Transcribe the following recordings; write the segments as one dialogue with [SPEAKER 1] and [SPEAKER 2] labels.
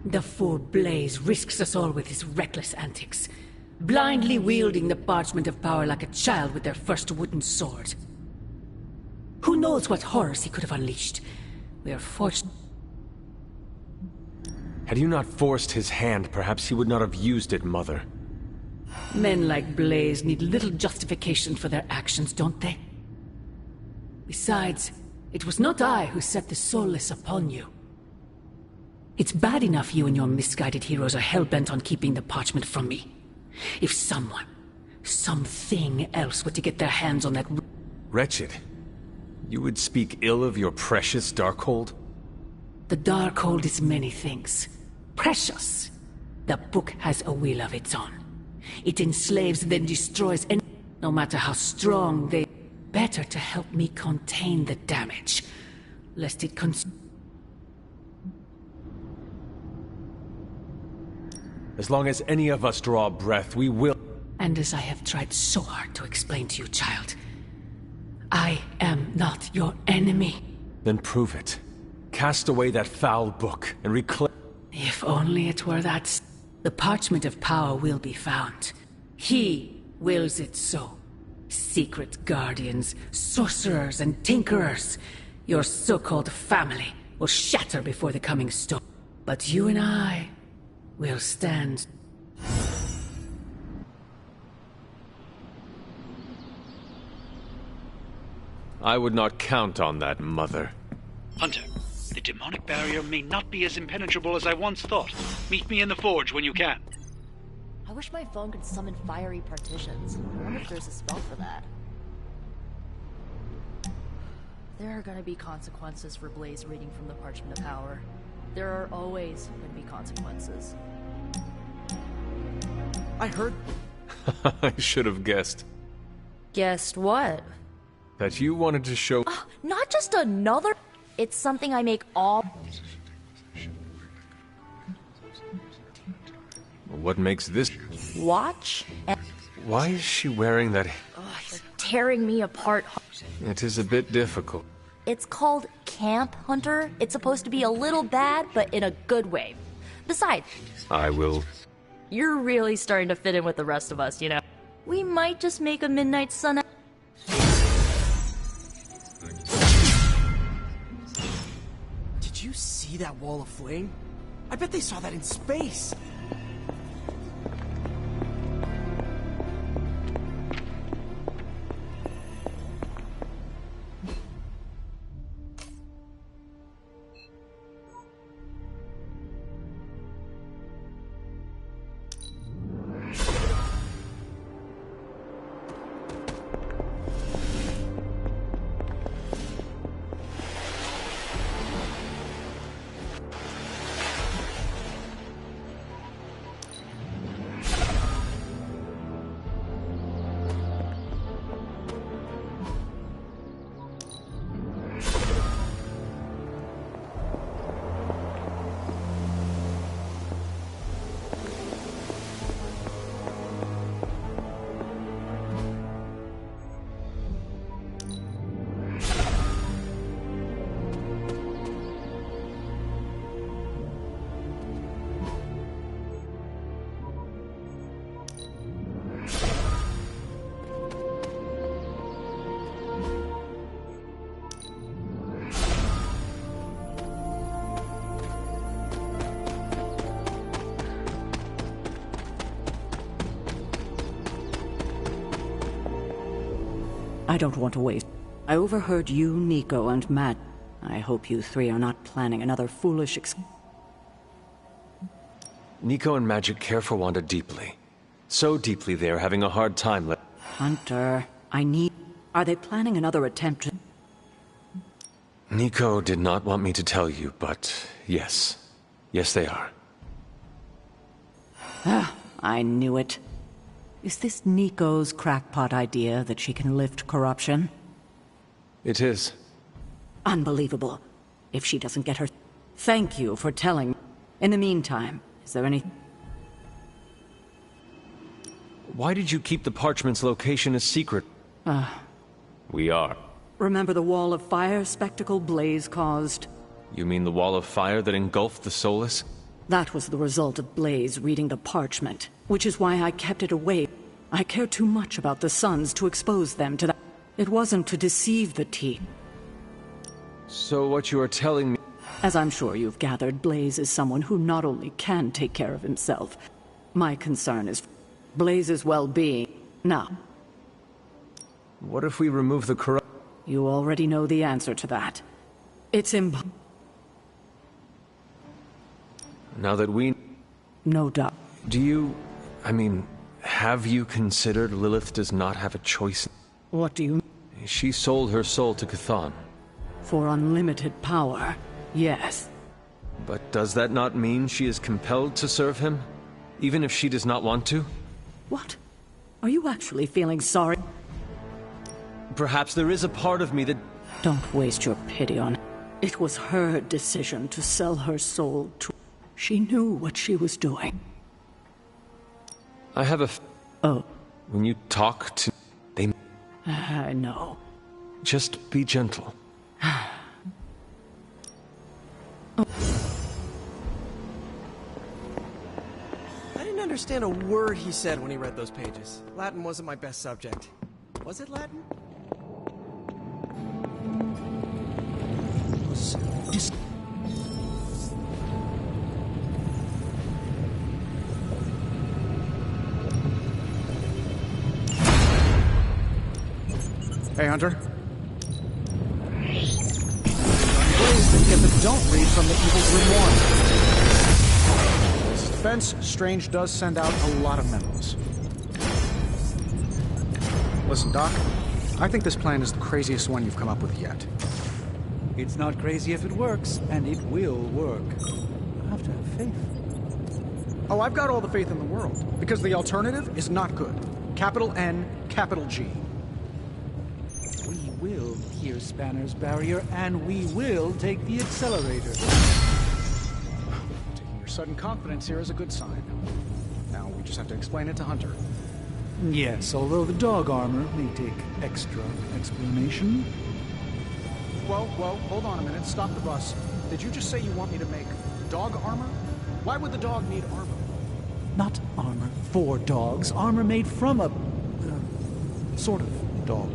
[SPEAKER 1] The fool Blaze risks us all with his reckless antics, blindly wielding the parchment of power like a child with their first wooden sword. Who knows what horrors he could have unleashed? We are fortunate.
[SPEAKER 2] Had you not forced his hand, perhaps he would not have used it, Mother.
[SPEAKER 1] Men like Blaze need little justification for their actions, don't they? Besides, it was not I who set the Soulless upon you. It's bad enough you and your misguided heroes are hell-bent on keeping the parchment from me. If someone, something else were to get their hands on that...
[SPEAKER 2] Wretched. You would speak ill of your precious Darkhold?
[SPEAKER 1] The Darkhold is many things. Precious. The book has a will of its own. It enslaves, then destroys, and no matter how strong they... Better to help me contain the damage, lest it
[SPEAKER 2] As long as any of us draw a breath, we will...
[SPEAKER 1] And as I have tried so hard to explain to you, child, I am not your enemy.
[SPEAKER 2] Then prove it. Cast away that foul book and reclaim...
[SPEAKER 1] If only it were that... The parchment of power will be found. He wills it so. Secret guardians, sorcerers, and tinkerers. Your so-called family will shatter before the coming storm. But you and I will stand.
[SPEAKER 2] I would not count on that, Mother.
[SPEAKER 3] Hunter, the demonic barrier may not be as impenetrable as I once thought. Meet me in the forge when you can.
[SPEAKER 4] I wish my phone could summon fiery partitions. I wonder if there's a spell for that. There are gonna be consequences for Blaze reading from the Parchment of Power. There are always gonna be consequences.
[SPEAKER 5] I heard...
[SPEAKER 2] I should have guessed.
[SPEAKER 4] Guessed what?
[SPEAKER 2] That you wanted to show...
[SPEAKER 4] Not just another... It's something I make all...
[SPEAKER 2] What makes this...
[SPEAKER 4] Watch and...
[SPEAKER 2] Why is she wearing that...
[SPEAKER 4] You're tearing me apart.
[SPEAKER 2] It is a bit difficult.
[SPEAKER 4] It's called Camp Hunter. It's supposed to be a little bad, but in a good way. Besides...
[SPEAKER 2] I will...
[SPEAKER 4] You're really starting to fit in with the rest of us, you know? We might just make a midnight sun...
[SPEAKER 5] Did you see that wall of flame? I bet they saw that in space!
[SPEAKER 6] I don't want to waste. I overheard you, Nico, and Matt. I hope you three are not planning another foolish
[SPEAKER 2] Nico and Magic care for Wanda deeply. So deeply they are having a hard time
[SPEAKER 6] Hunter, I need... Are they planning another attempt to...
[SPEAKER 2] Nico did not want me to tell you, but yes. Yes, they are.
[SPEAKER 6] I knew it. Is this Nico's crackpot idea that she can lift corruption?
[SPEAKER 2] It is.
[SPEAKER 6] Unbelievable. If she doesn't get her... Thank you for telling. In the meantime, is there any...
[SPEAKER 2] Why did you keep the parchment's location a secret? We are.
[SPEAKER 6] Remember the wall of fire spectacle Blaze caused?
[SPEAKER 2] You mean the wall of fire that engulfed the Soulless?
[SPEAKER 6] That was the result of Blaze reading the parchment, which is why I kept it away. I care too much about the Suns to expose them to that. It wasn't to deceive the team.
[SPEAKER 2] So what you are telling me...
[SPEAKER 6] As I'm sure you've gathered, Blaze is someone who not only can take care of himself. My concern is Blaze's well-being. Now,
[SPEAKER 2] What if we remove the corrupt...
[SPEAKER 6] you already know the answer to that. It's
[SPEAKER 2] Now that we...
[SPEAKER 6] no doubt.
[SPEAKER 2] Do you... I mean, have you considered Lilith does not have a choice?
[SPEAKER 6] What do you...
[SPEAKER 2] She sold her soul to Chthon.
[SPEAKER 6] For unlimited power, yes.
[SPEAKER 2] But does that not mean she is compelled to serve him? Even if she does not want to?
[SPEAKER 6] What? Are you actually feeling sorry?
[SPEAKER 2] Perhaps there is a part of me that...
[SPEAKER 6] Don't waste your pity on it. It was her decision to sell her soul to... She knew what she was doing.
[SPEAKER 2] I have a...
[SPEAKER 6] Oh,
[SPEAKER 2] When you talk to... They...
[SPEAKER 6] I know.
[SPEAKER 2] Just be gentle.
[SPEAKER 5] I didn't understand a word he said when he read those pages. Latin wasn't my best subject. Was it Latin?
[SPEAKER 7] Hey, Hunter. Blaze didn't get the don't read from the evil grimoire. As defense, Strange does send out a lot of memos. Listen, Doc, I think this plan is the craziest one you've come up with yet.
[SPEAKER 8] It's not crazy if it works, and it will work. You have to have faith.
[SPEAKER 7] Oh, I've got all the faith in the world, because the alternative is not good. Capital N, capital G.
[SPEAKER 8] We will pierce Banner's barrier, and we will take the accelerator.
[SPEAKER 7] Taking your sudden confidence here is a good sign. Now, we just have to explain it to Hunter.
[SPEAKER 8] Yes, although the dog armor may take extra explanation.
[SPEAKER 7] Whoa, hold on a minute. Stop the bus. Did you just say you want me to make dog armor? Why would the dog need armor?
[SPEAKER 8] Not armor for dogs, armor made from a... sort of dog.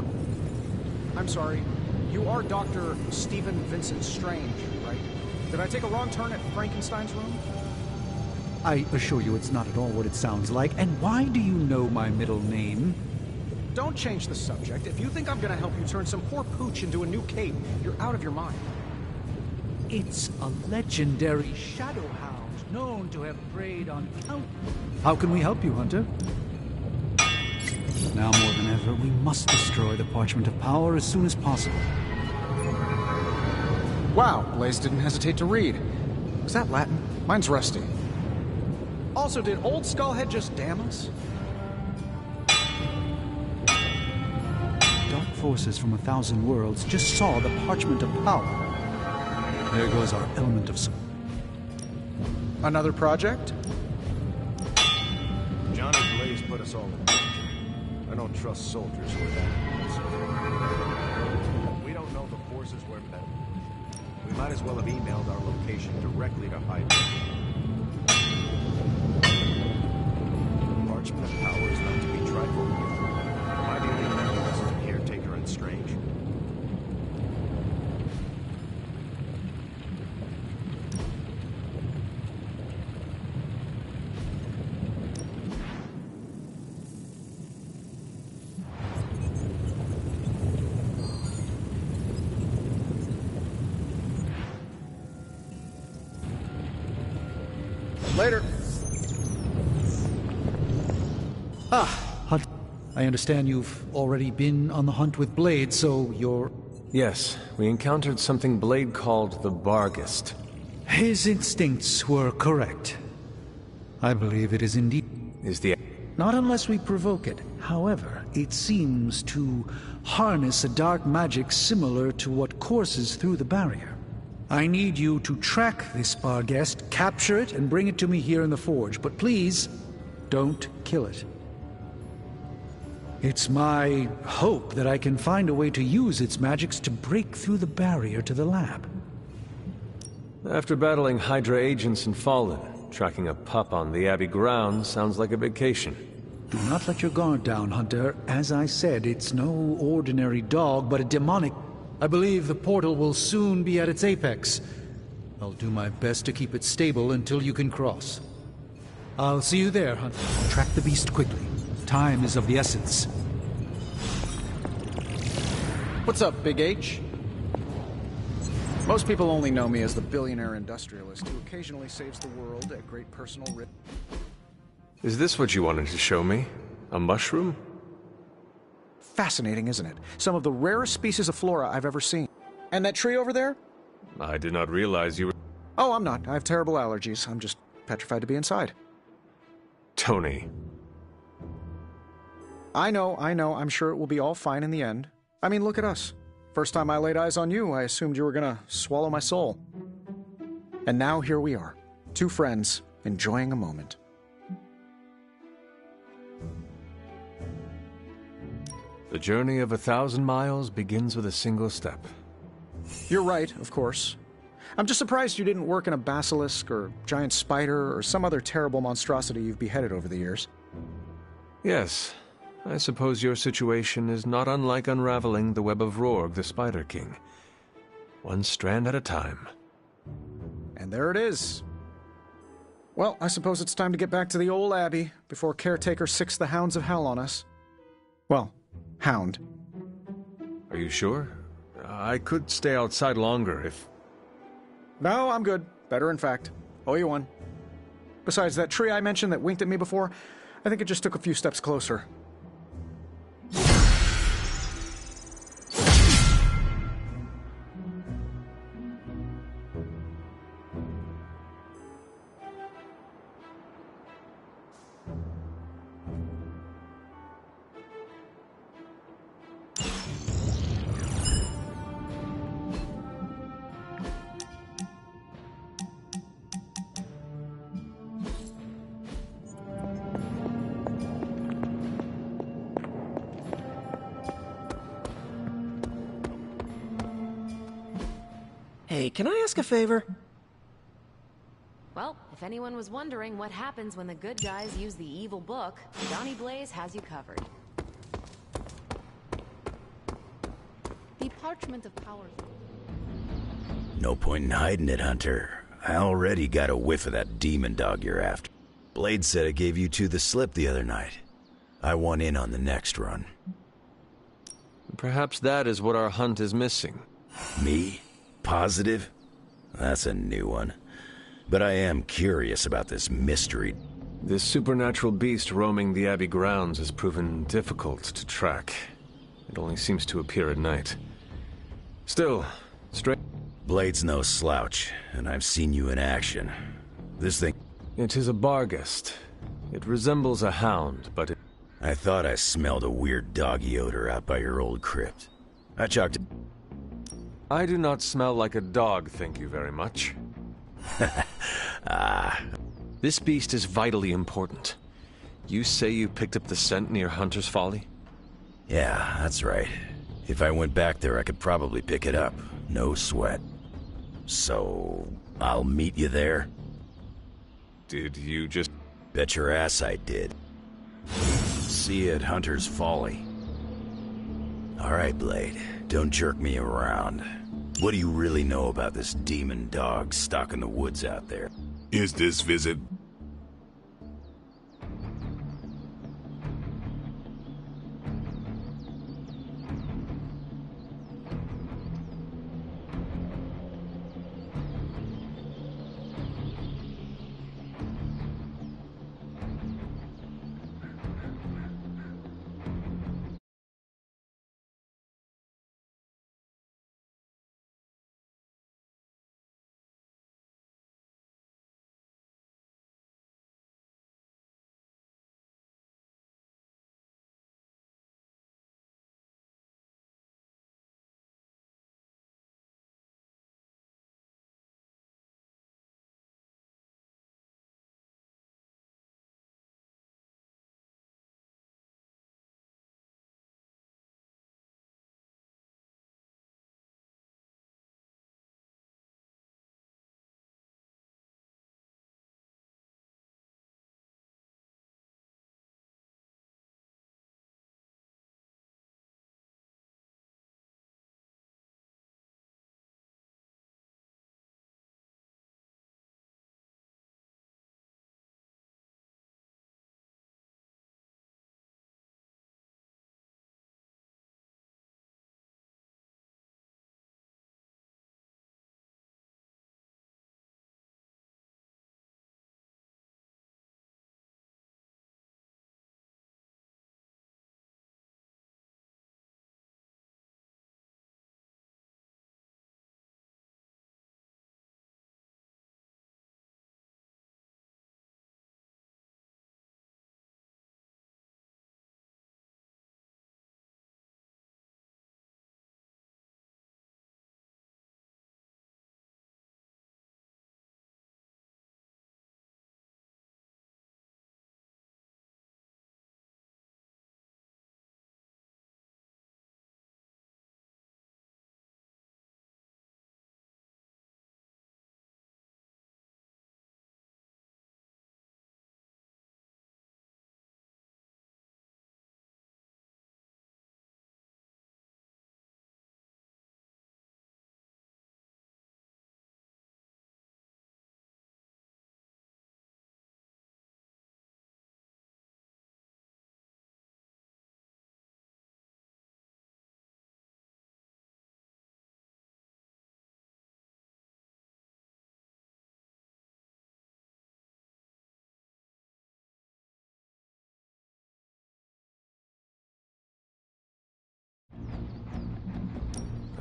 [SPEAKER 7] I'm sorry. You are Dr. Stephen Vincent Strange, right? Did I take a wrong turn at Frankenstein's room?
[SPEAKER 8] I assure you it's not at all what it sounds like. And why do you know my middle name?
[SPEAKER 7] Don't change the subject. If you think I'm gonna help you turn some poor pooch into a new cape, you're out of your mind.
[SPEAKER 8] It's a legendary shadow hound known to have preyed on count... How can we help you, Hunter? Now more than ever, we must destroy the Parchment of Power as soon as possible.
[SPEAKER 7] Wow, Blaze didn't hesitate to read. Is that Latin? Mine's rusty. Also, did old Skullhead just damn us?
[SPEAKER 8] Dark forces from 1,000 worlds just saw the Parchment of Power. There goes our element of...
[SPEAKER 7] Another project?
[SPEAKER 9] John and Blaze put us all in danger. I don't trust soldiers who are that advanced. We don't know the forces we're met. We might as well have emailed our location directly to Hydra. Parchment of Power is not to be trifled with. Am I the only member to Caretaker and Strange?
[SPEAKER 7] Later.
[SPEAKER 8] Hunt. I understand you've already been on the hunt with Blade, so you're...
[SPEAKER 2] Yes, we encountered something Blade called the Barghest.
[SPEAKER 8] His instincts were correct. I believe it is indeed...
[SPEAKER 2] Is the...
[SPEAKER 8] Not unless we provoke it. However, it seems to harness a dark magic similar to what courses through the barrier. I need you to track this Barghest, capture it, and bring it to me here in the Forge. But please, don't kill it. It's my hope that I can find a way to use its magics to break through the barrier to the lab.
[SPEAKER 2] After battling Hydra agents and Fallen, Tracking a pup on the Abbey grounds sounds like a vacation.
[SPEAKER 8] Do not let your guard down, Hunter. As I said, it's no ordinary dog, but a demonic. I believe the portal will soon be at its apex. I'll do my best to keep it stable until you can cross. I'll see you there, Hunter. Track the beast quickly. Time is of the essence.
[SPEAKER 7] What's up, Big H? Most people only know me as the billionaire industrialist who occasionally saves the world at great personal risk.
[SPEAKER 2] Is this what you wanted to show me? A mushroom?
[SPEAKER 7] Fascinating, isn't it? Some of the rarest species of flora I've ever seen. And that tree over there?
[SPEAKER 2] I did not realize you were...
[SPEAKER 7] Oh, I'm not. I have terrible allergies. I'm just petrified to be inside.
[SPEAKER 2] Tony.
[SPEAKER 7] I know. I'm sure it will be all fine in the end. I mean, look at us. First time I laid eyes on you, I assumed you were gonna swallow my soul. And now here we are. Two friends, enjoying a moment.
[SPEAKER 2] The journey of 1,000 miles begins with a single step.
[SPEAKER 7] You're right, of course. I'm just surprised you didn't work in a basilisk or giant spider or some other terrible monstrosity you've beheaded over the years.
[SPEAKER 2] Yes, I suppose your situation is not unlike unraveling the web of Rorg, the Spider King. One strand at a time.
[SPEAKER 7] And there it is. Well, I suppose it's time to get back to the old Abbey before Caretaker sicks the hounds of hell on us. Well, hound.
[SPEAKER 2] Are you sure? I could stay outside longer if...
[SPEAKER 7] No, I'm good. Better, in fact. Owe you one. Besides, that tree I mentioned that winked at me before, I think it just took a few steps closer.
[SPEAKER 5] Hey, can I ask a favor?
[SPEAKER 10] Well, if anyone was wondering what happens when the good guys use the evil book, Johnny Blaze has you covered.
[SPEAKER 4] The Parchment of Power.
[SPEAKER 11] No point in hiding it, Hunter. I already got a whiff of that demon dog you're after. Blade said it gave you two the slip the other night. I want in on the next run.
[SPEAKER 2] Perhaps that is what our hunt is missing.
[SPEAKER 11] Me? Positive? That's a new one. But I am curious about this mystery.
[SPEAKER 2] This supernatural beast roaming the Abbey grounds has proven difficult to track. It only seems to appear at night. Still,
[SPEAKER 11] Blade's no slouch, and I've seen you in action. This thing...
[SPEAKER 2] It is a Barghest. It resembles a hound, but it...
[SPEAKER 11] I thought I smelled a weird doggy odor out by your old crypt. I chalked it...
[SPEAKER 2] I do not smell like a dog, thank you very much. This beast is vitally important. You say you picked up the scent near Hunter's Folly?
[SPEAKER 11] Yeah, that's right. If I went back there, I could probably pick it up. No sweat. So, I'll meet you there?
[SPEAKER 2] Did you just...
[SPEAKER 11] Bet your ass I did. See you at Hunter's Folly. Alright, Blade. Don't jerk me around. What do you really know about this demon dog stuck in the woods out there?
[SPEAKER 12] Is this visit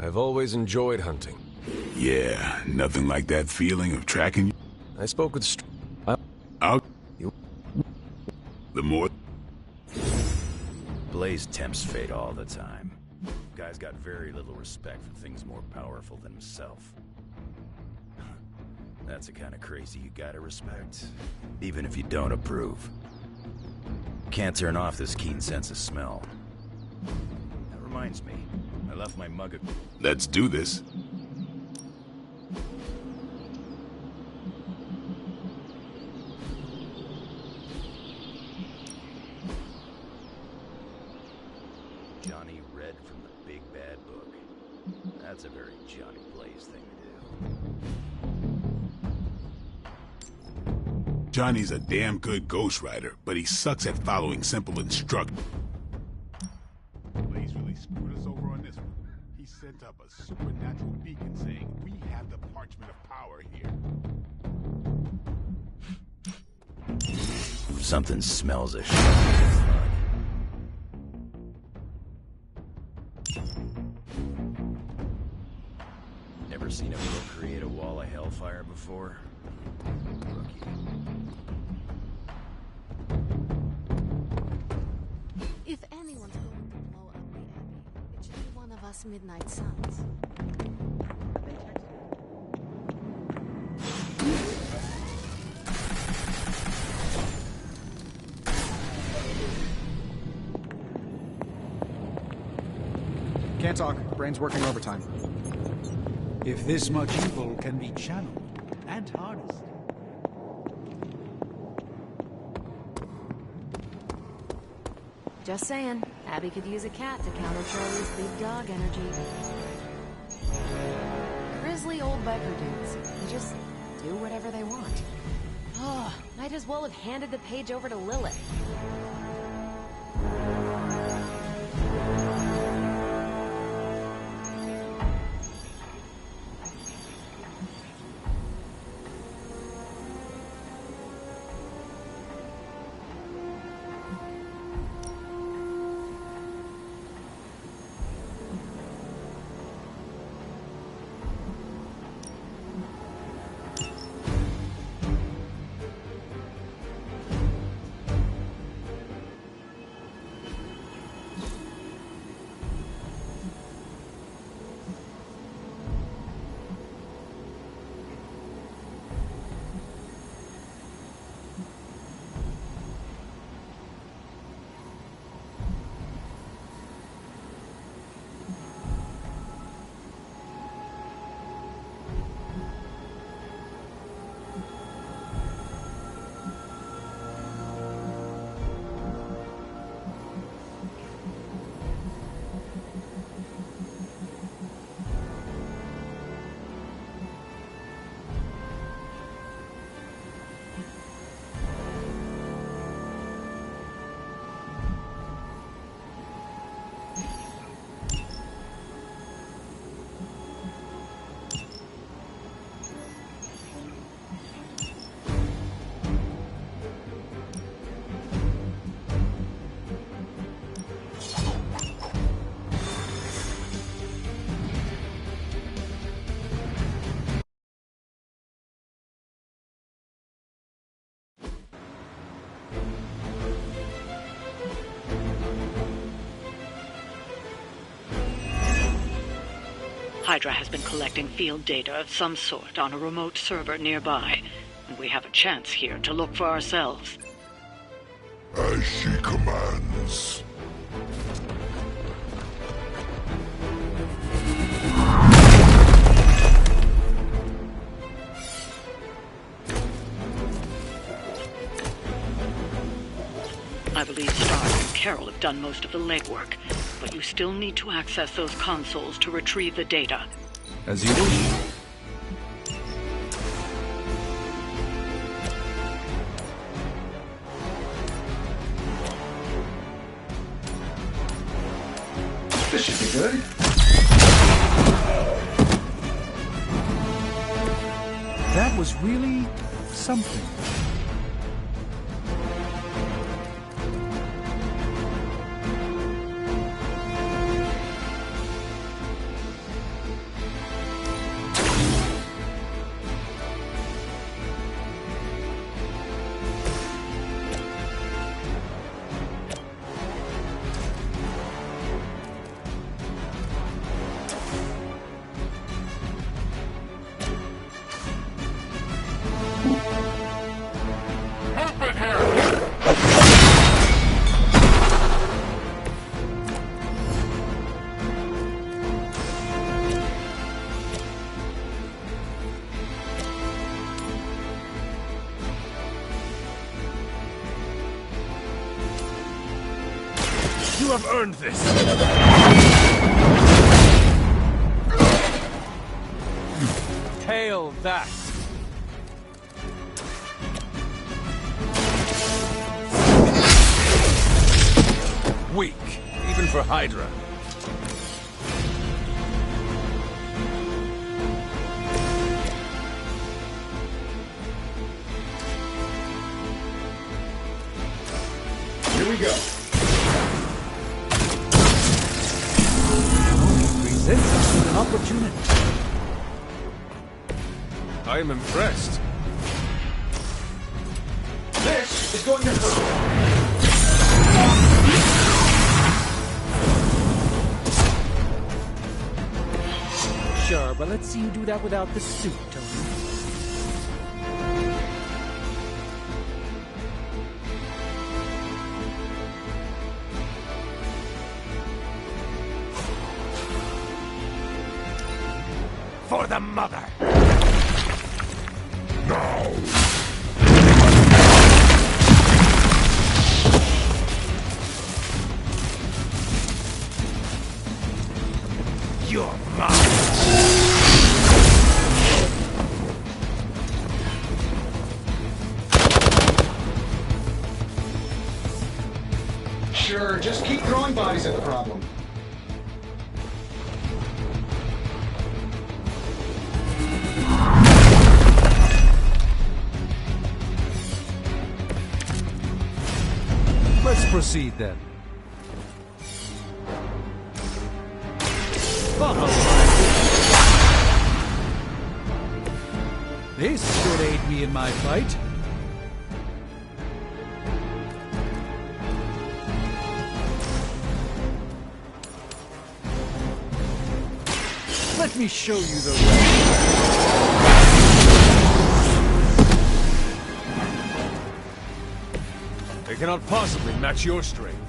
[SPEAKER 2] I've always enjoyed hunting.
[SPEAKER 12] Yeah, nothing like that feeling of tracking you.
[SPEAKER 2] I spoke with
[SPEAKER 12] The more...
[SPEAKER 11] Blaze tempts fate all the time. Guy's got very little respect for things more powerful than himself. That's the kind of crazy you gotta respect, even if you don't approve. Can't turn off this keen sense of smell. That reminds me, I left my mug of...
[SPEAKER 12] Let's do this.
[SPEAKER 11] Johnny read from the Big Bad Book. That's a very Johnny Blaze thing to do.
[SPEAKER 12] Johnny's a damn good ghostwriter, but he sucks at following simple instructions. Blaze really screwed us over on this one. He sent up a supernatural beacon saying we have the Parchment of Power here.
[SPEAKER 11] Something smells a shit. Never seen a book create a wall of hellfire before? Rookie.
[SPEAKER 10] If anyone's going to blow up the Abbey, it should be one of us Midnight Suns.
[SPEAKER 7] Can't talk. Brain's working overtime.
[SPEAKER 8] If this much evil can be channeled and harnessed.
[SPEAKER 10] Just saying, Abby could use a cat to counter Charlie's big dog energy. Grizzly old biker dudes. They just do whatever they want. Oh, might as well have handed the page over to Lilith.
[SPEAKER 1] Hydra has been collecting field data of some sort on a remote server nearby, and we have a chance here to look for ourselves.
[SPEAKER 13] As she commands.
[SPEAKER 1] I believe Stark and Carol have done most of the legwork, but you still need to access those consoles to retrieve the data.
[SPEAKER 2] As you wish.
[SPEAKER 7] This should be good.
[SPEAKER 8] That was really something.
[SPEAKER 2] You have earned this! Hail that! Weak, even for Hydra.
[SPEAKER 7] Here we go.
[SPEAKER 8] Presents us with an opportunity.
[SPEAKER 2] I am impressed.
[SPEAKER 7] This is going to hurt.
[SPEAKER 8] Sure, but let's see you do that without the suit, Tony.
[SPEAKER 2] For the mother!
[SPEAKER 13] Now!
[SPEAKER 2] You're mine!
[SPEAKER 7] Sure, just keep throwing bodies at the problem.
[SPEAKER 8] Let's proceed then. This should aid me in my fight. Let me show you the way.
[SPEAKER 2] They cannot possibly match your strength.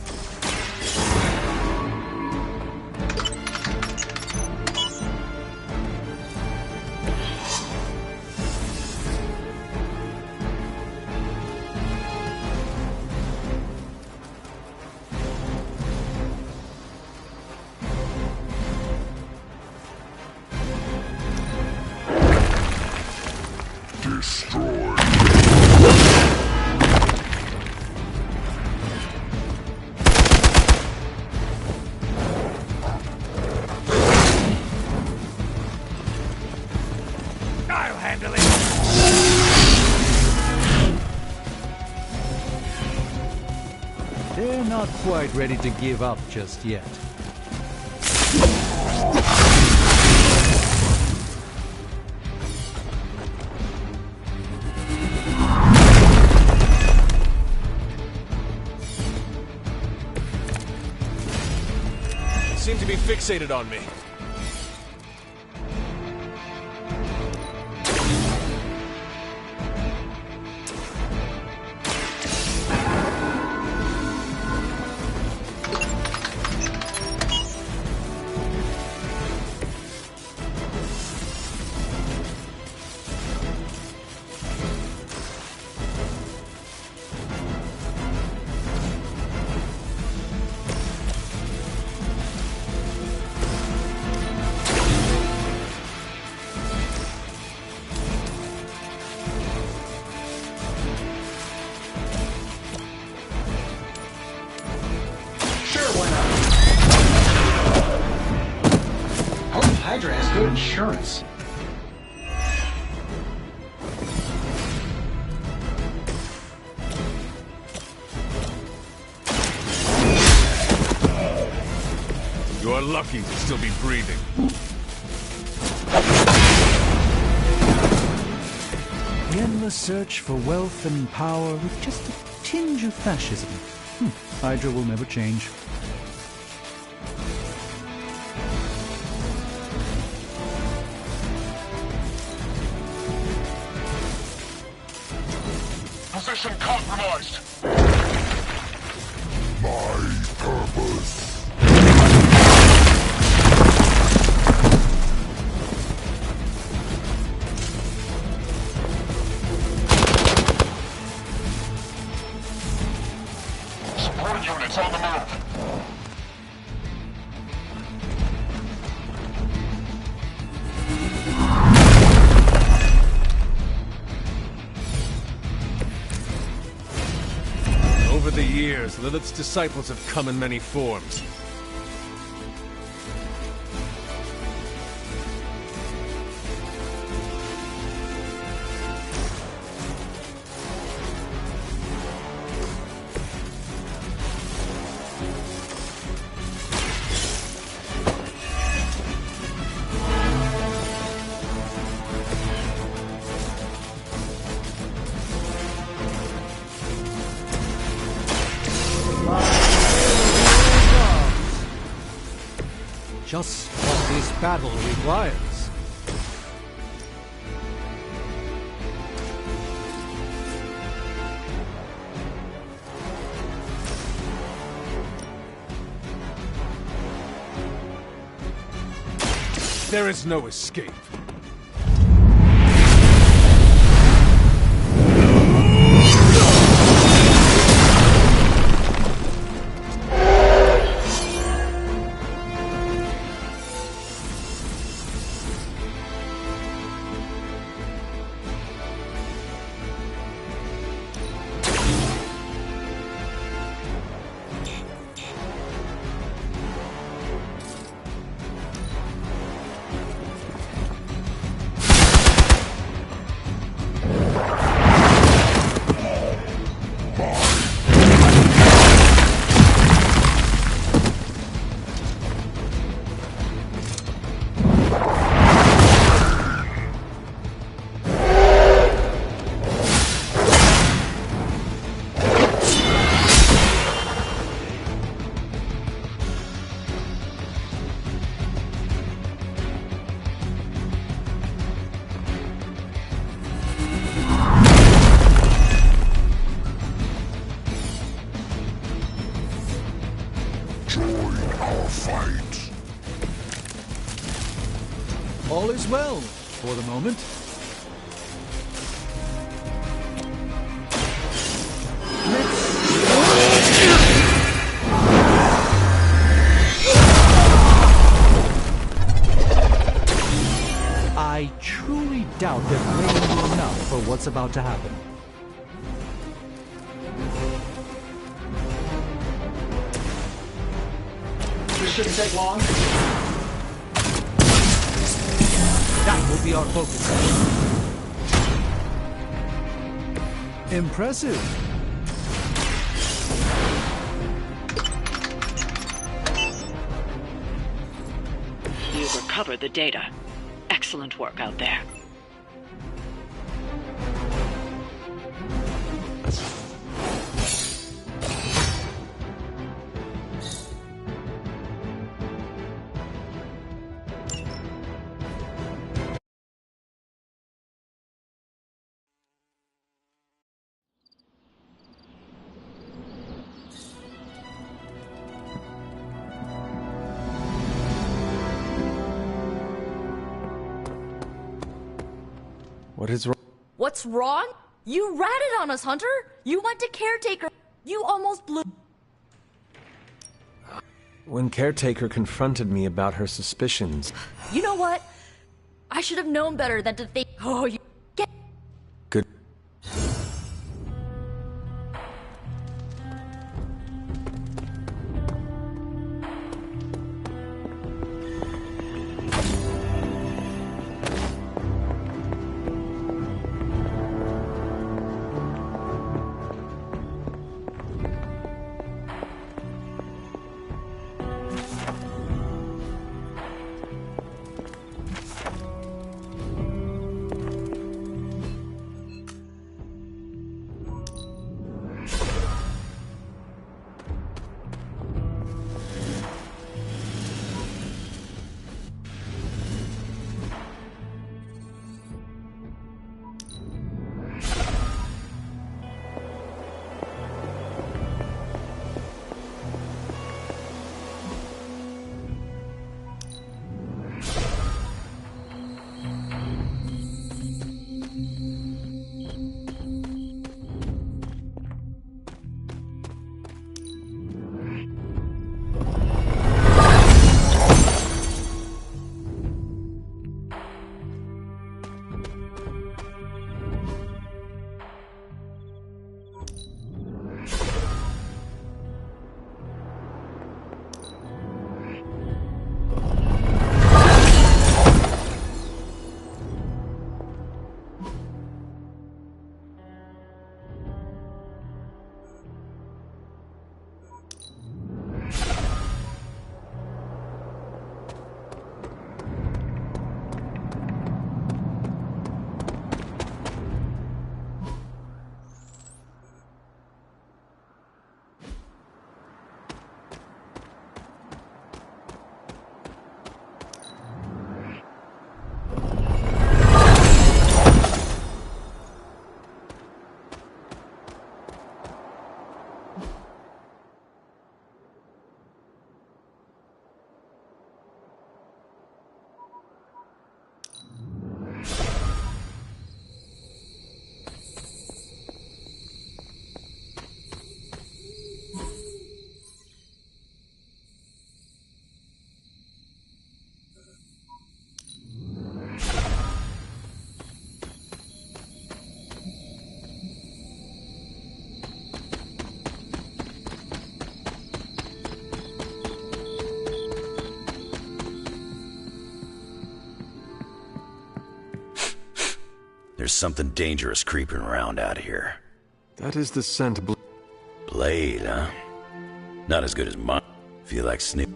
[SPEAKER 13] Destroy.
[SPEAKER 2] I'll handle it!
[SPEAKER 8] They're not quite ready to give up just yet.
[SPEAKER 2] They seem to be fixated on me.
[SPEAKER 7] Hydra has good insurance.
[SPEAKER 2] You are lucky to still be breathing.
[SPEAKER 8] The endless search for wealth and power with just a tinge of fascism. Hydra will never change.
[SPEAKER 13] Position compromised. My purpose. Support units on the move.
[SPEAKER 2] Over the years, Lilith's disciples have come in many forms.
[SPEAKER 14] Just what this battle requires.
[SPEAKER 2] There is no escape.
[SPEAKER 14] All is well, for the moment. I truly doubt they're playing you enough for what's about to happen.
[SPEAKER 5] This shouldn't take long.
[SPEAKER 14] That will be our focus. Impressive.
[SPEAKER 15] You've recovered the data. Excellent work out there.
[SPEAKER 2] What is wrong?
[SPEAKER 4] What's wrong? You ratted on us, Hunter! You went to Caretaker! You almost blew—
[SPEAKER 2] When Caretaker confronted me about her suspicions...
[SPEAKER 4] You know what? I should have known better than to think— Oh, you— Get—
[SPEAKER 2] Good.
[SPEAKER 11] There's something dangerous creeping around out here.
[SPEAKER 2] That is the scent
[SPEAKER 11] Blade, huh? Not as good as mine. Feel like Snoop.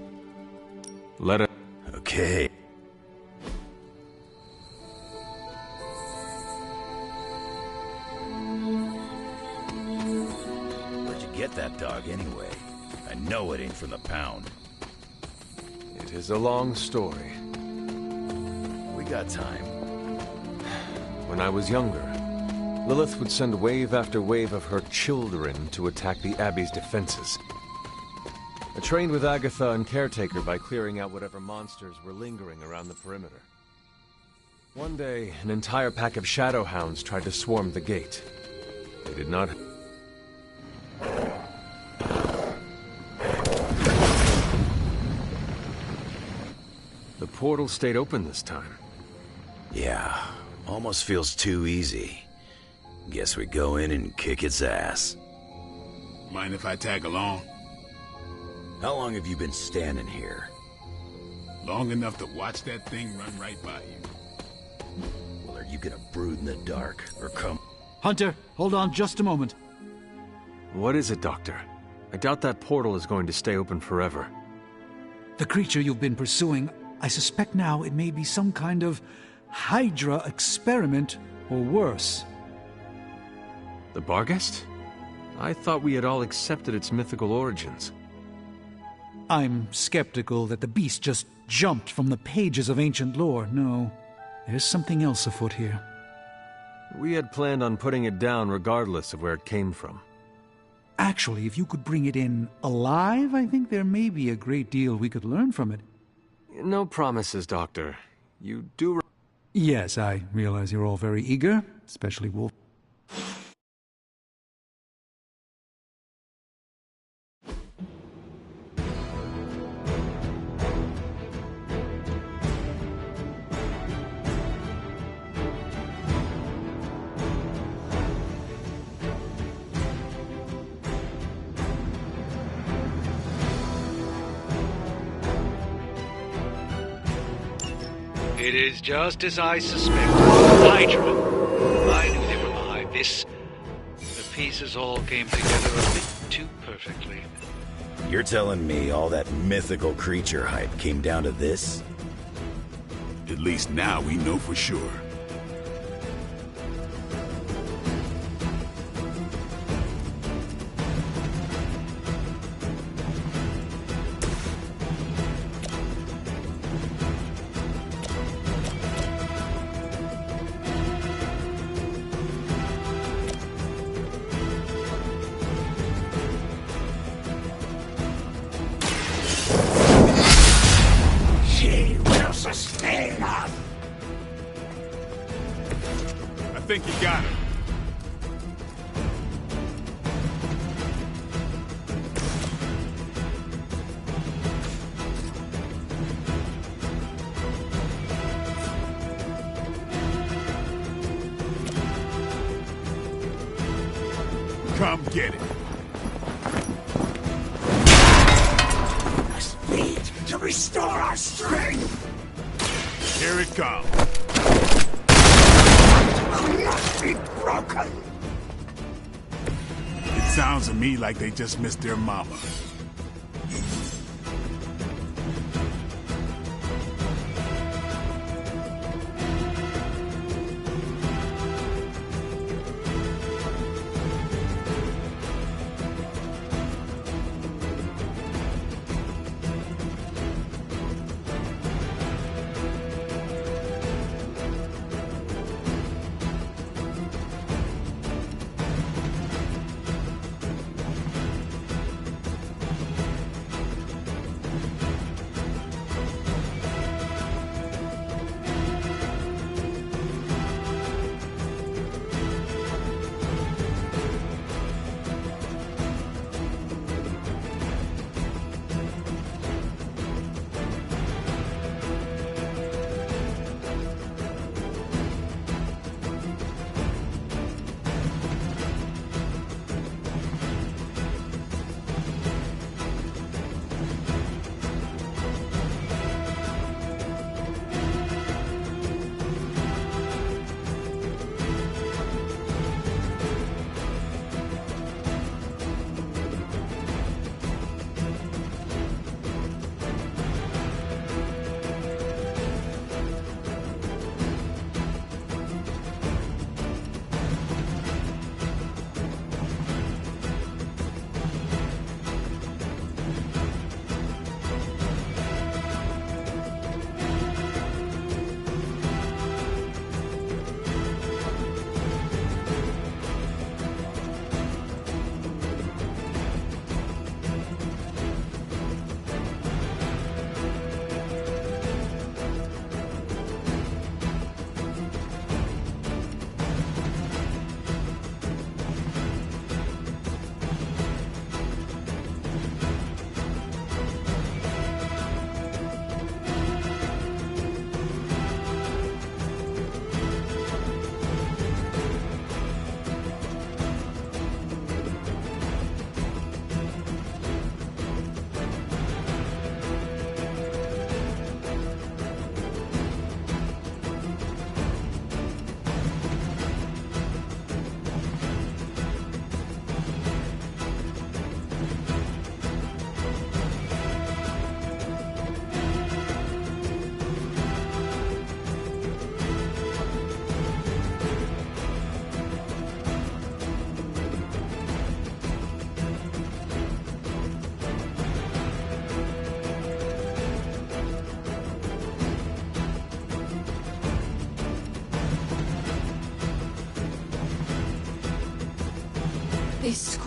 [SPEAKER 2] Let it...
[SPEAKER 11] Okay. Where'd you get that dog anyway? I know it ain't from the pound.
[SPEAKER 2] It is a long story.
[SPEAKER 11] We got time.
[SPEAKER 2] When I was younger, Lilith would send wave after wave of her children to attack the Abbey's defenses. I trained with Agatha and Caretaker by clearing out whatever monsters were lingering around the perimeter. One day, an entire pack of Shadowhounds tried to swarm the gate. They did not... The portal stayed open this time.
[SPEAKER 11] Yeah, almost feels too easy. Guess we go in and kick its ass.
[SPEAKER 12] Mind if I tag along?
[SPEAKER 11] How long have you been standing here?
[SPEAKER 12] Long enough to watch that thing run right by you.
[SPEAKER 11] Well, are you gonna brood in the dark, or come...
[SPEAKER 8] Hunter, hold on just a moment.
[SPEAKER 2] What is it, Doctor? I doubt that portal is going to stay open forever.
[SPEAKER 8] The creature you've been pursuing, I suspect now it may be some kind of Hydra experiment, or worse.
[SPEAKER 2] The Barghest? I thought we had all accepted its mythical origins.
[SPEAKER 8] I'm skeptical that the beast just jumped from the pages of ancient lore. No, there's something else afoot here.
[SPEAKER 2] We had planned on putting it down regardless of where it came from.
[SPEAKER 8] Actually, if you could bring it in alive, I think there may be a great deal we could learn from it.
[SPEAKER 2] No promises, Doctor. You do...
[SPEAKER 8] Yes, I realize you're all very eager, especially Wolf.
[SPEAKER 3] It is just as I suspected. Hydra. I knew they were behind this. The pieces all came together a bit too perfectly.
[SPEAKER 11] You're telling me all that mythical creature hype came down to this?
[SPEAKER 12] At least now we know for sure. I think you got it. Come get it.
[SPEAKER 13] We must meet to restore our strength.
[SPEAKER 12] Here it comes.
[SPEAKER 13] Will not be broken.
[SPEAKER 12] It sounds to me like they just missed their mama.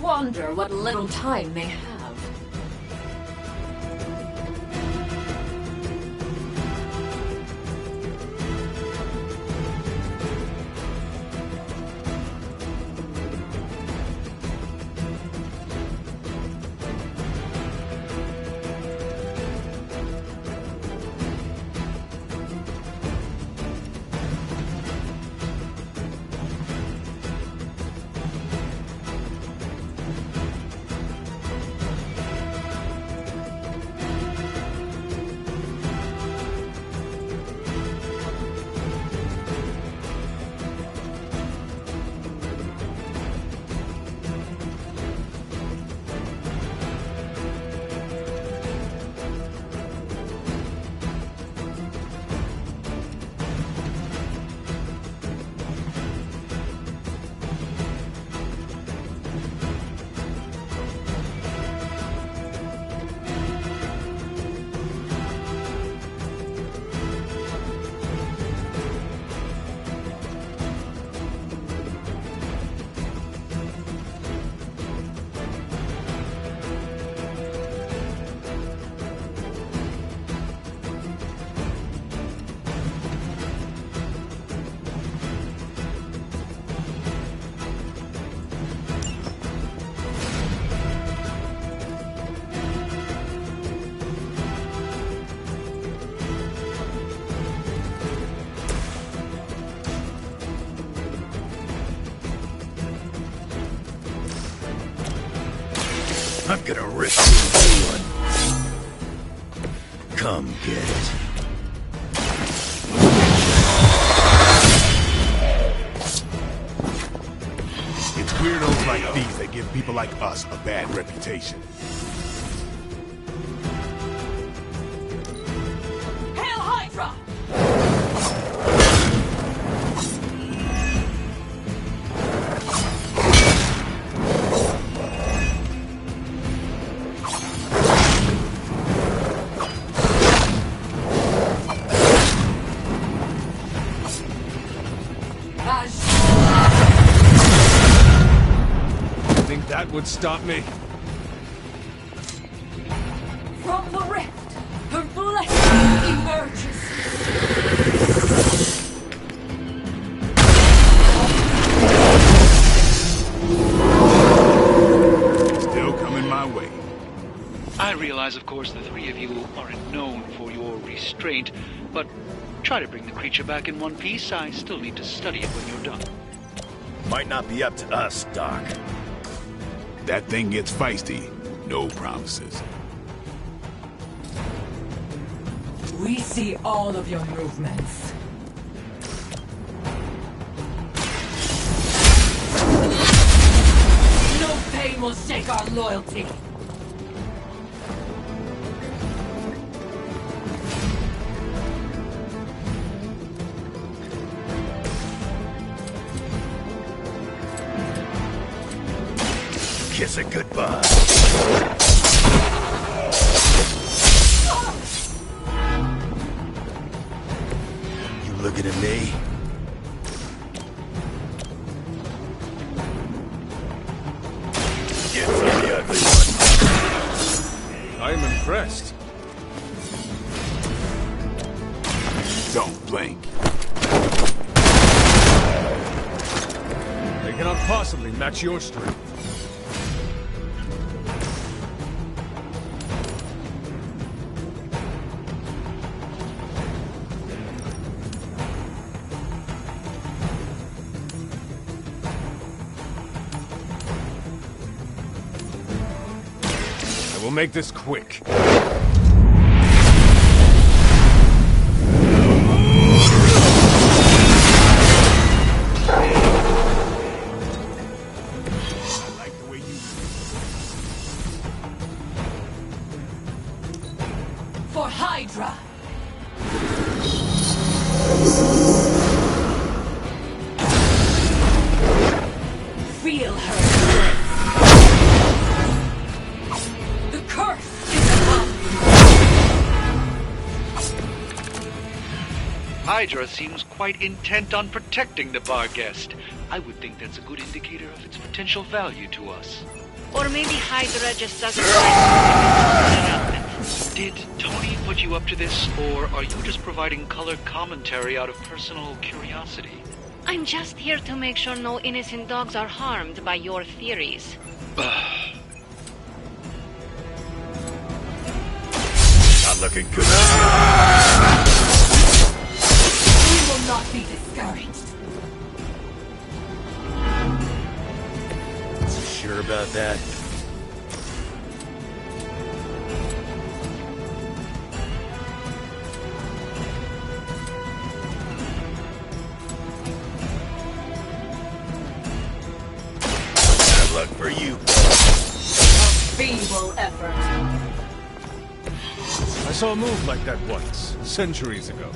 [SPEAKER 10] squander what little time they have.
[SPEAKER 11] I'm gonna rip you one. Come get it.
[SPEAKER 12] It's weirdos like these that give people like us a bad reputation.
[SPEAKER 10] Hail Hydra!
[SPEAKER 2] Think that would stop me?
[SPEAKER 10] From the rift, her blessing emerges.
[SPEAKER 12] Still coming my way.
[SPEAKER 3] I realize, of course, the three of you aren't known for your restraint, but try to bring the creature back in one piece. I still need to study it when you're done.
[SPEAKER 11] Might not be up to us, Doc.
[SPEAKER 12] That thing gets feisty. No promises.
[SPEAKER 16] We see all of your movements. No pain will shake our loyalty.
[SPEAKER 11] Kiss it goodbye. You looking at me? Get from the ugly one.
[SPEAKER 2] I am impressed.
[SPEAKER 12] Don't blink.
[SPEAKER 2] They cannot possibly match your strength. We'll make this quick.
[SPEAKER 16] For Hydra! Feel her. The curse is upon you.
[SPEAKER 3] Hydra seems quite intent on protecting the Barghest. I would think that's a good indicator of its potential value to us.
[SPEAKER 15] Or maybe Hydra just doesn't like development.
[SPEAKER 3] Did Tony put you up to this, or are you just providing colored commentary out of personal curiosity?
[SPEAKER 15] I'm just here to make sure no innocent dogs are harmed by your theories.
[SPEAKER 11] Not looking good.
[SPEAKER 16] We will not be discouraged.
[SPEAKER 11] Sure about that? Good luck for you.
[SPEAKER 16] A feeble effort.
[SPEAKER 2] I saw a move like that once, centuries ago.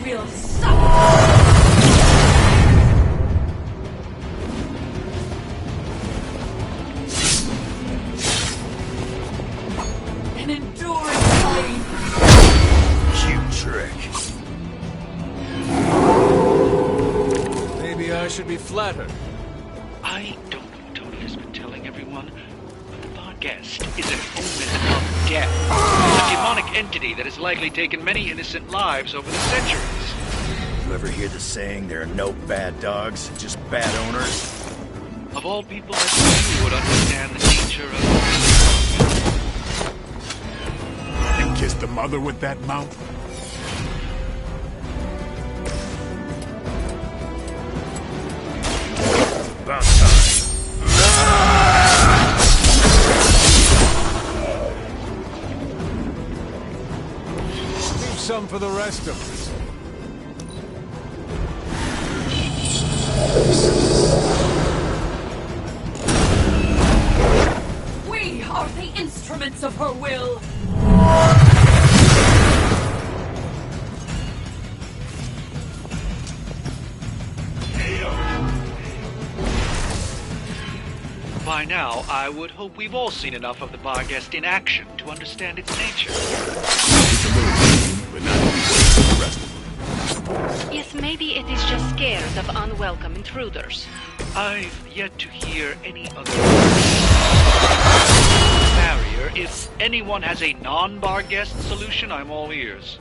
[SPEAKER 16] We'll suck. An enduring pain.
[SPEAKER 11] Cute trick.
[SPEAKER 2] Maybe I should be flattered.
[SPEAKER 3] I don't know what Tony has been telling everyone, but the Barghest is an omen of death. A demonic entity that has likely taken many innocent lives over the centuries.
[SPEAKER 11] You ever hear the saying, there are no bad dogs, just bad owners?
[SPEAKER 3] Of all people, I think you would understand the nature of...
[SPEAKER 12] You kissed the mother with that mouth?
[SPEAKER 11] About time.
[SPEAKER 2] Leave some for the rest of us.
[SPEAKER 16] We are the instruments of her will.
[SPEAKER 3] By now, I would hope we've all seen enough of the Barghest in action to understand its nature.
[SPEAKER 12] But not the rest of them.
[SPEAKER 15] Yes, maybe it is just scared of unwelcome intruders.
[SPEAKER 3] I've yet to hear any other barrier. If anyone has a non-Barghest solution, I'm all ears.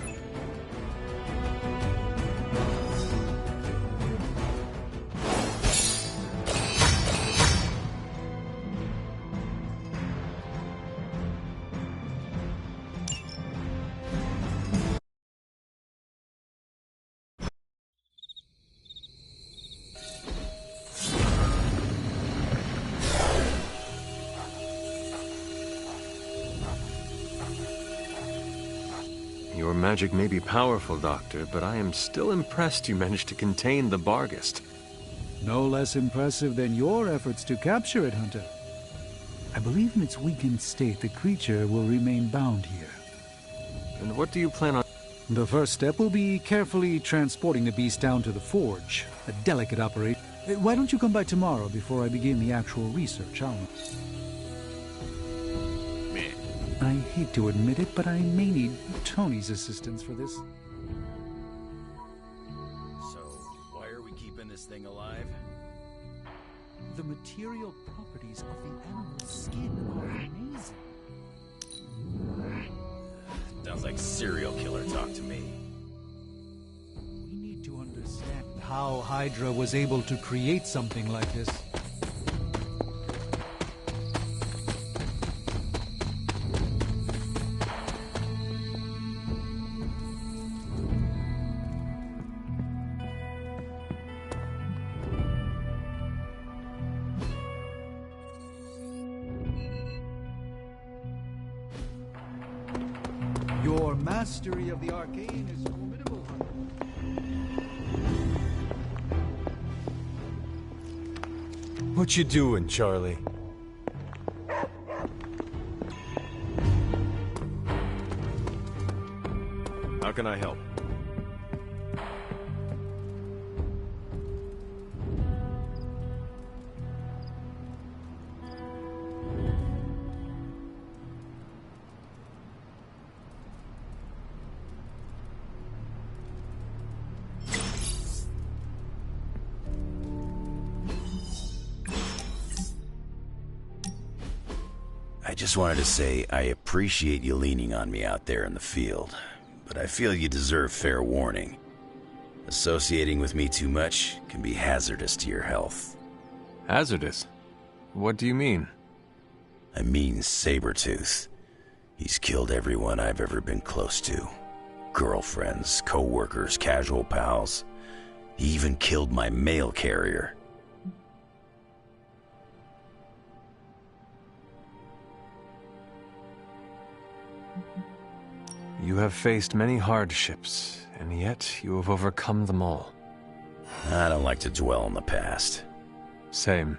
[SPEAKER 2] Your magic may be powerful, Doctor, but I am still impressed you managed to contain the Barghest.
[SPEAKER 8] No less impressive than your efforts to capture it, Hunter. I believe in its weakened state, the creature will remain bound here.
[SPEAKER 2] And what do you plan on...
[SPEAKER 8] The first step will be carefully transporting the beast down to the forge. A delicate operation. Why don't you come by tomorrow before I begin the actual research? I hate to admit it, but I may need Tony's assistance for this.
[SPEAKER 11] So, why are we keeping this thing alive?
[SPEAKER 8] The material properties of the animal's skin are amazing.
[SPEAKER 11] Sounds like serial killer talk to me.
[SPEAKER 8] We need to understand how Hydra was able to create something like this. Your mastery of the arcane is formidable, Hunter.
[SPEAKER 2] What you doing, Charlie? How can I help?
[SPEAKER 11] just wanted to say I appreciate you leaning on me out there in the field, but I feel you deserve fair warning. Associating with me too much can be hazardous to your health.
[SPEAKER 2] Hazardous? What do you mean?
[SPEAKER 11] I mean Sabretooth. He's killed everyone I've ever been close to. Girlfriends, co-workers, casual pals. He even killed my mail carrier.
[SPEAKER 2] You have faced many hardships, and yet you have overcome them all.
[SPEAKER 11] I don't like to dwell on the past.
[SPEAKER 2] Same.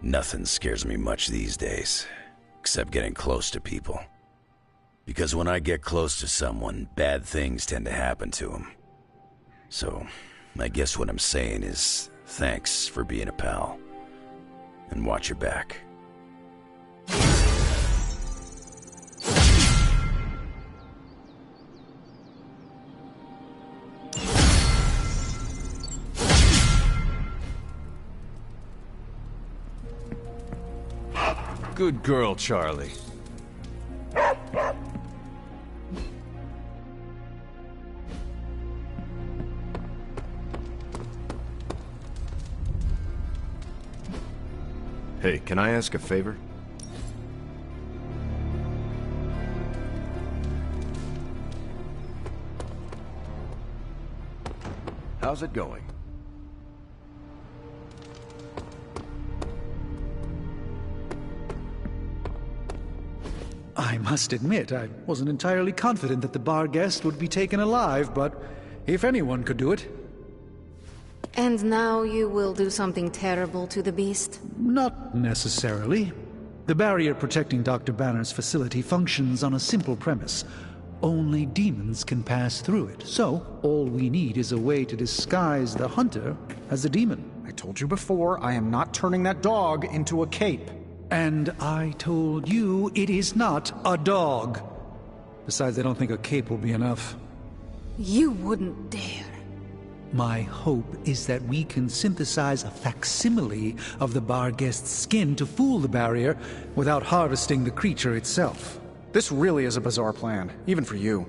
[SPEAKER 11] Nothing scares me much these days, except getting close to people. Because when I get close to someone, bad things tend to happen to them. So, I guess what I'm saying is, thanks for being a pal. And watch your back.
[SPEAKER 2] Good girl, Charlie.
[SPEAKER 9] Hey, can I ask a favor? How's it going?
[SPEAKER 8] I must admit, I wasn't entirely confident that the bar guest would be taken alive, but if anyone could do it...
[SPEAKER 17] And now you will do something terrible to the beast?
[SPEAKER 8] Not necessarily. The barrier protecting Dr. Banner's facility functions on a simple premise. Only demons can pass through it, so all we need is a way to disguise the hunter as a demon.
[SPEAKER 7] I told you before, I am not turning that dog into a cape.
[SPEAKER 8] And I told you it is not a dog. Besides, I don't think a cape will be enough.
[SPEAKER 17] You wouldn't dare.
[SPEAKER 8] My hope is that we can synthesize a facsimile of the bar guest's skin to fool the barrier without harvesting the creature itself.
[SPEAKER 7] This really is a bizarre plan, even for you.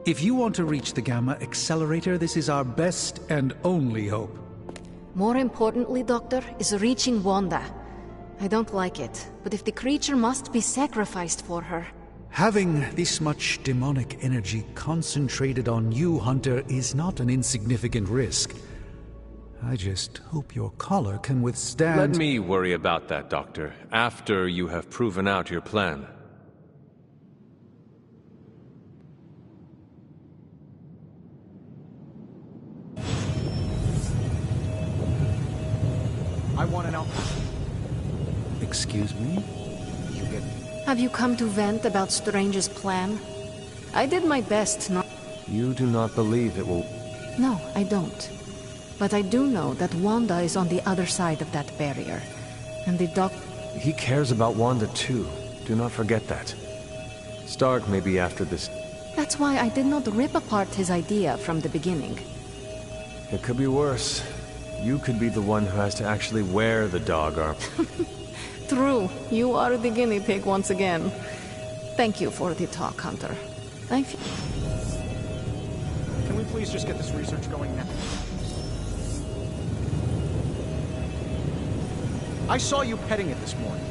[SPEAKER 8] If you want to reach the Gamma Accelerator, this is our best and only hope.
[SPEAKER 17] More importantly, Doctor, is reaching Wanda. I don't like it, but if the creature must be sacrificed for her...
[SPEAKER 8] Having this much demonic energy concentrated on you, Hunter, is not an insignificant risk. I just hope your collar can withstand...
[SPEAKER 2] Let me worry about that, Doctor, after you have proven out your plan.
[SPEAKER 7] I want to know...
[SPEAKER 8] Excuse me?
[SPEAKER 7] You get...
[SPEAKER 17] Have you come to vent about Strange's plan? I did my best not...
[SPEAKER 2] You do not believe it will...
[SPEAKER 17] No, I don't. But I do know that Wanda is on the other side of that barrier. And the doc...
[SPEAKER 2] He cares about Wanda too. Do not forget that. Stark may be after this...
[SPEAKER 17] That's why I did not rip apart his idea from the beginning.
[SPEAKER 2] It could be worse. You could be the one who has to actually wear the dog arm.
[SPEAKER 17] True. You are the guinea pig once again. Thank you for the talk, Hunter. I feel...
[SPEAKER 7] Can we please just get this research going now? I saw you petting it this morning.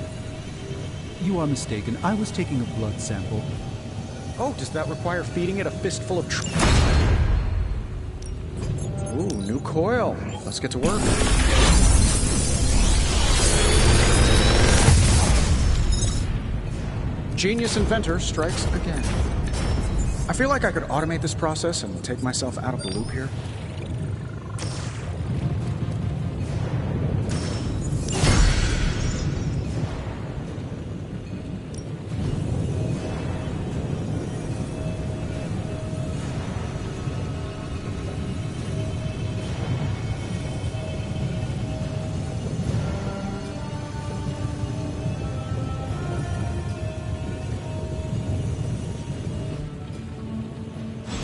[SPEAKER 14] You are mistaken. I was taking a blood sample.
[SPEAKER 7] Oh, does that require feeding it a fistful of Ooh, new coil. Let's get to work. Genius inventor strikes again. I feel like I could automate this process and take myself out of the loop here.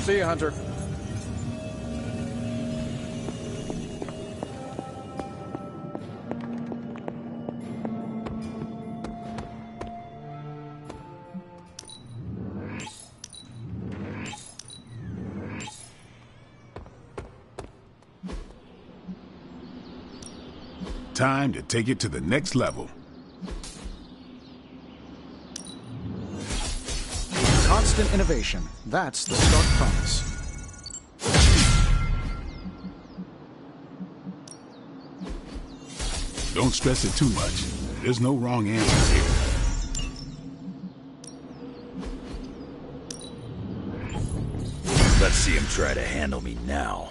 [SPEAKER 7] See you, Hunter.
[SPEAKER 12] Time to take it to the next level.
[SPEAKER 7] Constant innovation. That's the Stark promise.
[SPEAKER 12] Don't stress it too much. There's no wrong answers here.
[SPEAKER 11] Let's see him try to handle me now.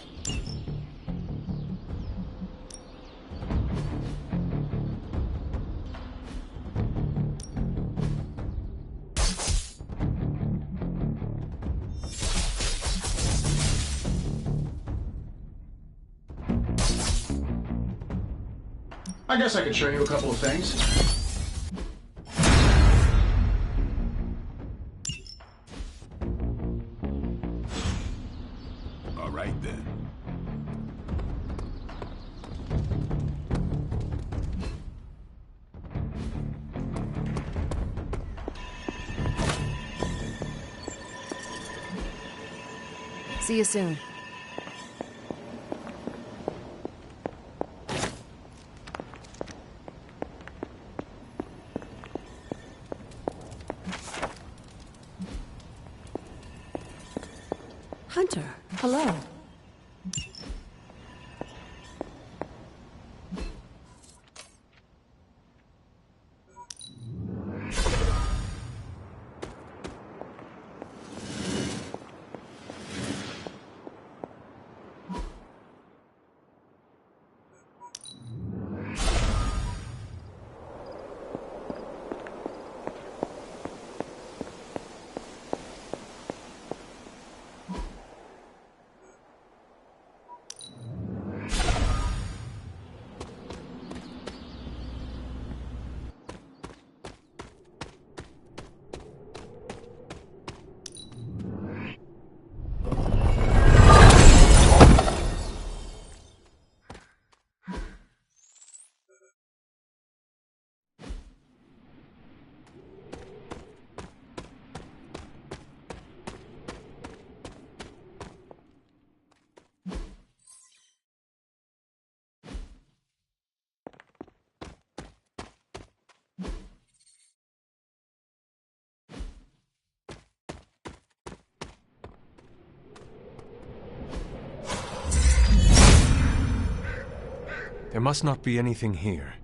[SPEAKER 7] I guess I could show you a couple of things.
[SPEAKER 12] All right then.
[SPEAKER 10] See you soon.
[SPEAKER 1] Hunter, hello.
[SPEAKER 2] There must not be anything here.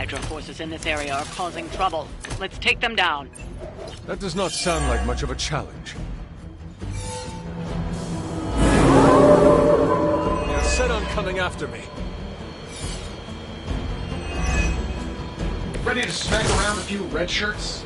[SPEAKER 15] Hydra forces in this area are causing trouble. Let's take them down.
[SPEAKER 2] That does not sound like much of a challenge. They're set on coming after me.
[SPEAKER 7] Ready to smack around a few red shirts?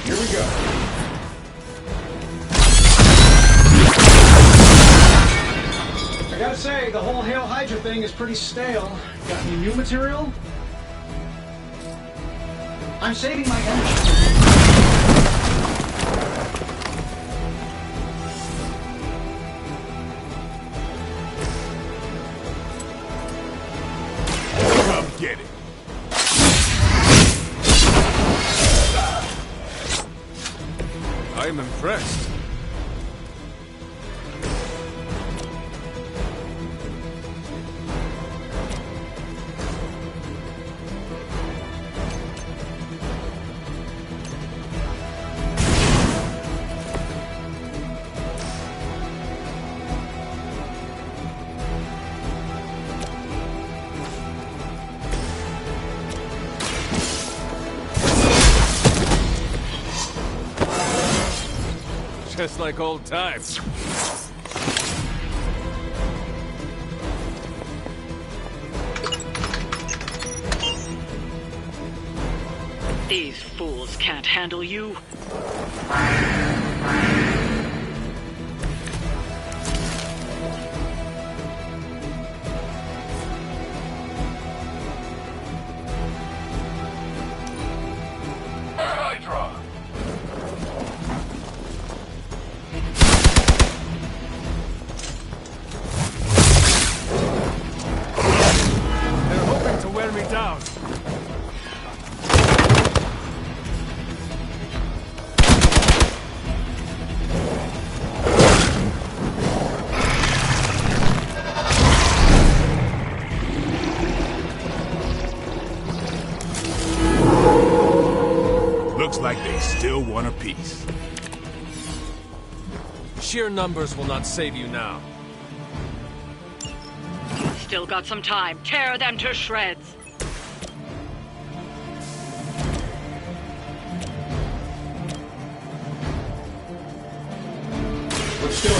[SPEAKER 7] Here we go. I gotta say, the whole Hail Hydra thing is pretty stale. Got any new material? I'm saving my energy.
[SPEAKER 12] Come get it.
[SPEAKER 2] I am impressed. Just like old times.
[SPEAKER 15] These fools can't handle you.
[SPEAKER 12] Hydra!
[SPEAKER 2] They're hoping to wear me down.
[SPEAKER 12] Looks like they still want a piece.
[SPEAKER 2] Sheer numbers will not save you now.
[SPEAKER 15] Still got some time. Tear them to shreds.
[SPEAKER 7] Let's do it.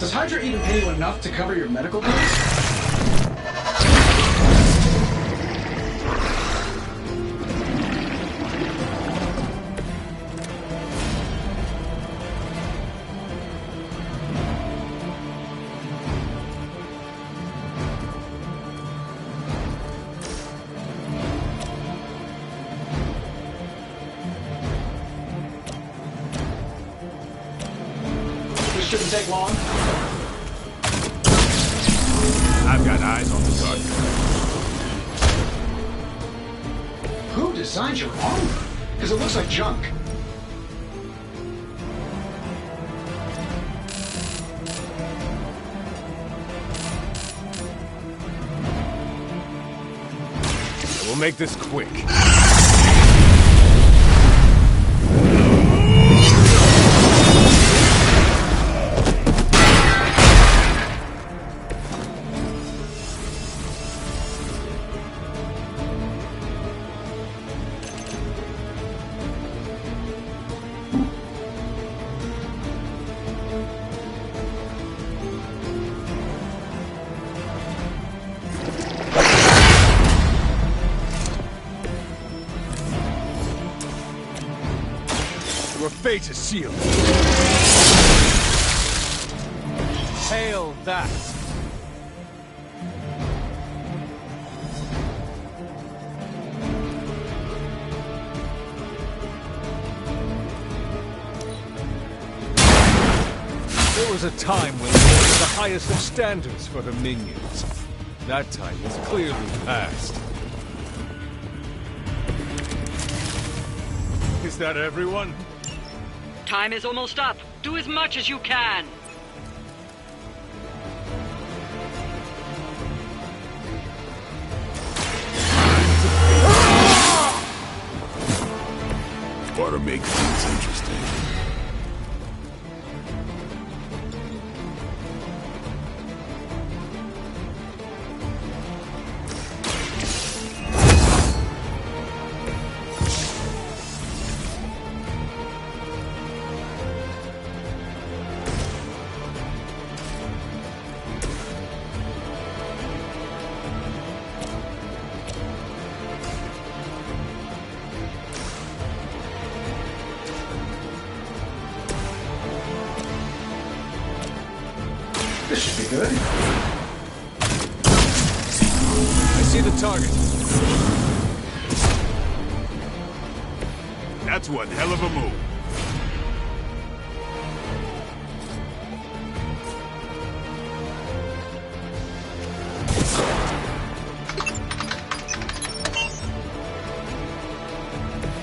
[SPEAKER 7] Does Hydra even pay you enough to cover your medical bills? This shouldn't take long.
[SPEAKER 12] I've got eyes on the target.
[SPEAKER 7] Who designed your armor? Because it looks like junk.
[SPEAKER 2] We'll make this quick. Your fate is sealed. Hail that! was a time when we were the highest of standards for the minions. That time is clearly past. Is that everyone?
[SPEAKER 15] Time is almost up. Do as much as you can.
[SPEAKER 12] Ought to make things interesting.
[SPEAKER 18] This should be good.
[SPEAKER 2] I see the target.
[SPEAKER 12] That's one hell of a move.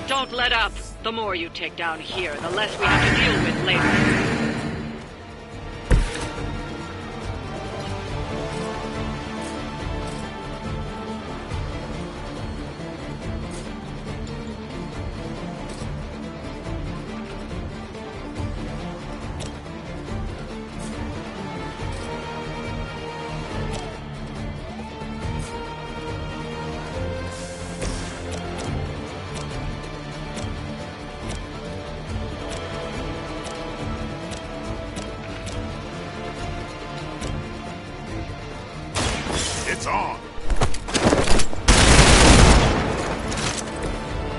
[SPEAKER 15] Don't let up. The more you take down here, the less we have to deal with later.
[SPEAKER 12] It's on.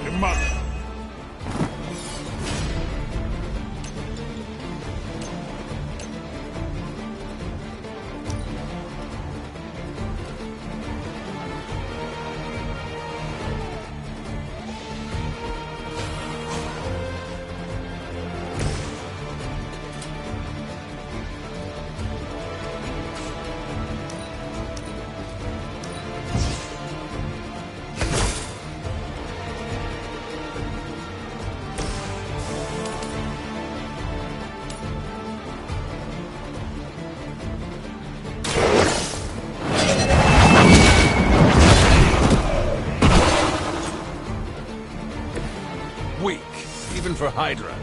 [SPEAKER 12] Come on.
[SPEAKER 2] Weak, even for Hydra.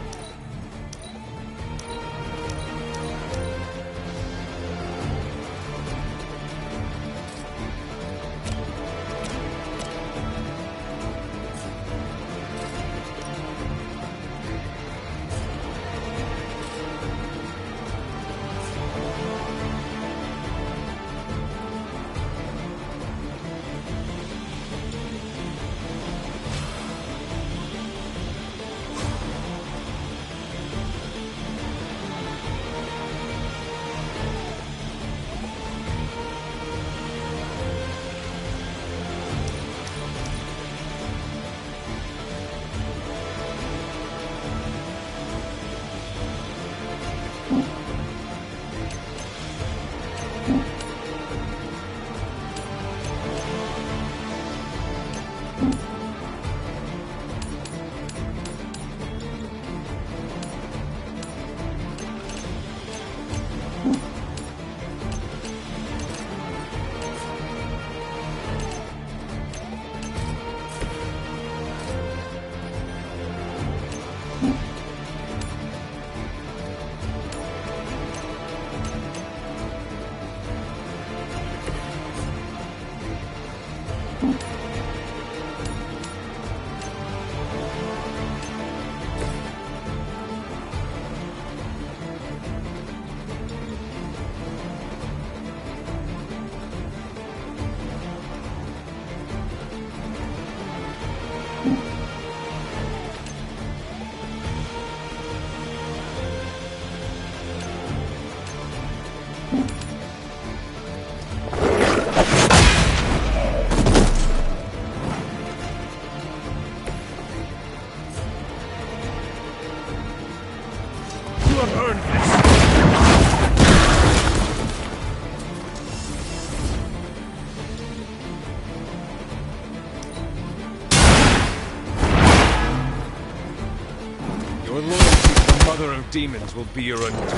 [SPEAKER 2] Now demons will be your undoing.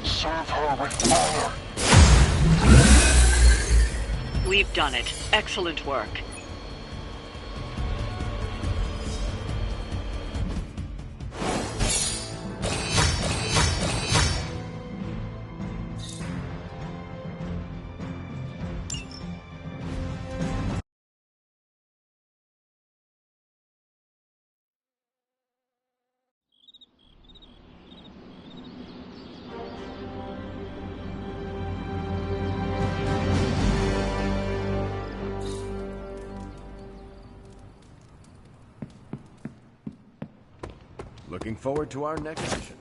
[SPEAKER 13] Serve her with honor.
[SPEAKER 15] We've done it. Excellent work.
[SPEAKER 9] Looking forward to our next mission.